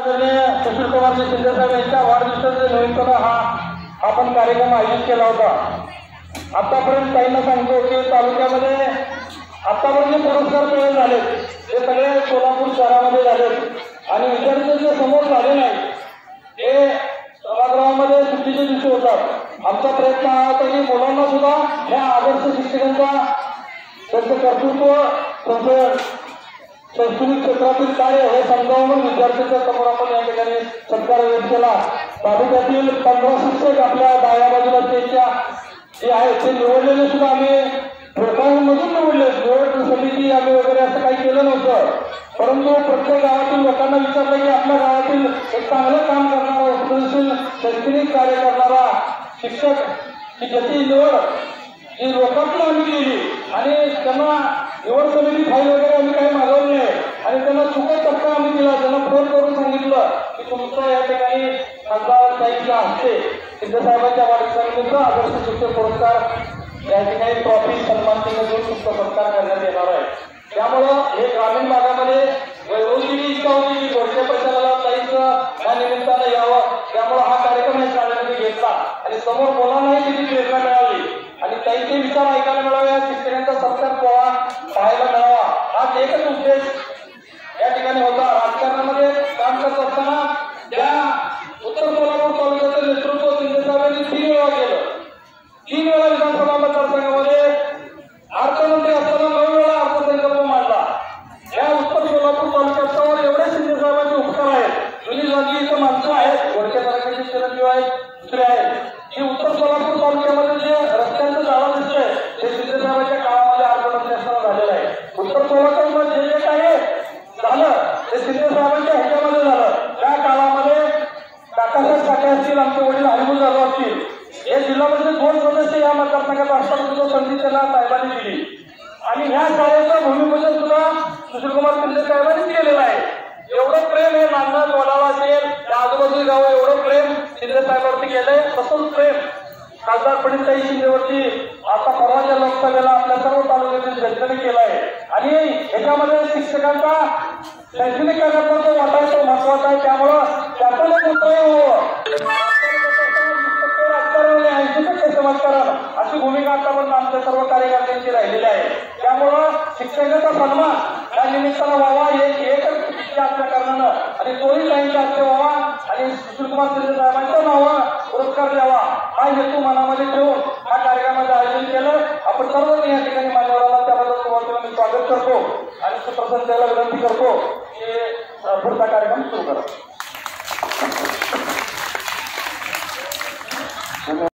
सुशील कुमार शिंदे साहेब यांच्या वाढदिवसाच्या निमित्तानं हा आपण कार्यक्रम आयोजित केला होता। आतापर्यंत ताईंना सांगतो की तालुक्यामध्ये आतापर्यंत पुरस्कार मिळून झाले ते सगळे सोलापूर शहरामध्ये झाले आणि विद्यार्थ्यांच्या समोर झाले नाही ते सभागृहामध्ये सुट्टीचे दिवशी होतात। आमचा प्रयत्न हा होता की मुलांना सुद्धा या आदर्श शिक्षकांचा त्यांचं कर्तृत्व त्यांचं शैक्षणिक क्षेत्रातील कार्य हे समजावून विद्यार्थ्यांच्या समोर आपण या ठिकाणी सत्कार व्यक्त केला। तालुक्यातील 15 शिक्षक आपल्या डाव्या बाजूला स्टेजच्या जे आहेत ते निवडलेले सुद्धा आम्ही मधून निवडले। निवड समिती आम्ही वगैरे असं काही केलं नव्हतं, परंतु प्रत्येक गावातील लोकांना विचारलं की आपल्या गावातील एक चांगलं काम करणारा उत्पन्नशील शैक्षणिक कार्य करणारा शिक्षक ही ज्याची निवड ही लोकांना आम्ही केली आणि त्यांना निवड समिती फाईल वगैरे आम्ही काही मागवली नाही आणि त्यांना चुकत टप्पा आम्ही दिला। त्यांना फोन करून सांगितलं की तुमचं या ठिकाणी खासदार साहेबच्या हस्ते शिंदे साहेबांच्या वाढदिवसानिमित्त आदर्श शिक्षक पुरस्कार या ठिकाणी ट्रॉफी सन्मान चिन्ह देऊन तुमचा सत्कार करण्यात येणार आहे। त्यामुळं हे ग्रामीण भागामध्ये वैभवगिरी इच्छा होती की गोष्टी परिसराला जायचं या निमित्तानं यावं, त्यामुळे हा कार्यक्रम या शाळेमध्ये घेतला आणि समोर मुलांनाही किती प्रेरणा मिळाली आणि त्यांचे विचार ऐकायला मिळावे, शिक्षकांचा सत्कार पाहायला मिळावा हा एकच उद्देश या ठिकाणी होता। राजकारणामध्ये काम करत असताना त्या उत्तर सोलापूर तालुक्याचं नेतृत्व शिंदे साहेबांनी 3 वेळा केलं। 3 वेळा विधानसभा मतदारसंघामध्ये अर्थमंत्री असताना 9 वेळा अर्थसंकल्प मांडला। या उत्तर सोलापूर तालुक्यावर एवढे शिंदे साहेबांचे उपकार आहेत। जुनी जागी इथं माणसं आहेत, वरच्या तालुक्याचे चिरंजीव आहेत, दुसरे आहेत। ही उत्तर सोलापूर तालुक्यामध्ये जे रस्त्यांचं जाळं दिसतंय ते शिंदे साहेबांच्या काळामध्ये अर्थमंत्री असताना झालेलं आहे। उत्तर सोलापूरमध्ये जे काही झालं ते शिंदे साहेबांच्या ह्याच्यामध्ये झालं। त्या काळामध्ये काकासाहेब साठे असतील, आमचे वडील हरिभाऊ जाधव असतील, हे जिल्हा परिषद 2 सदस्य या मतदारसंघात असताना संधी त्यांना साहेबांनी दिली आणि ह्या शाळेचं भूमिपूजन सुद्धा सुशील कुमार शिंदे साहेबांनीच केलेलं आहे। एवढं प्रेम हे नांदण वडाळा असेल त्या आजूबाजूची गावं एवढं प्रेम शिंदे साहेबांवरती केलंय, तसंच प्रेम खासदार पंडितताई शिंदेवरती आता परवाच्या लोकसभेला आपल्या सर्व तालुक्यातील जनतेने केलं आहे आणि ह्याच्यामध्ये शिक्षकांचा शैक्षणिक कार्यक्रमाचा वाटा तो महत्वाचा आहे। त्यामुळं त्यातून समाजकारण अशी भूमिका आतापर्यंत आमच्या सर्व कार्यकर्त्यांची राहिलेली आहे। त्यामुळं शिक्षकांचा सन्मान या निमित्तानं व्हावा एकच इच्छा आपल्या कारणानं आणि तोही त्यांच्या हस्ते व्हावा आणि सुशील कुमार शिंदे साहेबांच्या नावावर पुरस्कार द्यावा हा हेतू मनामध्ये ठेवून हा कार्यक्रमाचं आयोजन केलं। आपण सर्वांनी या ठिकाणी मान्यवरांना त्याबद्दल सुरुवातीला मी स्वागत करतो आणि सुप्रसन्न द्यायला विनंती करतो की पुढचा कार्यक्रम सुरू करा।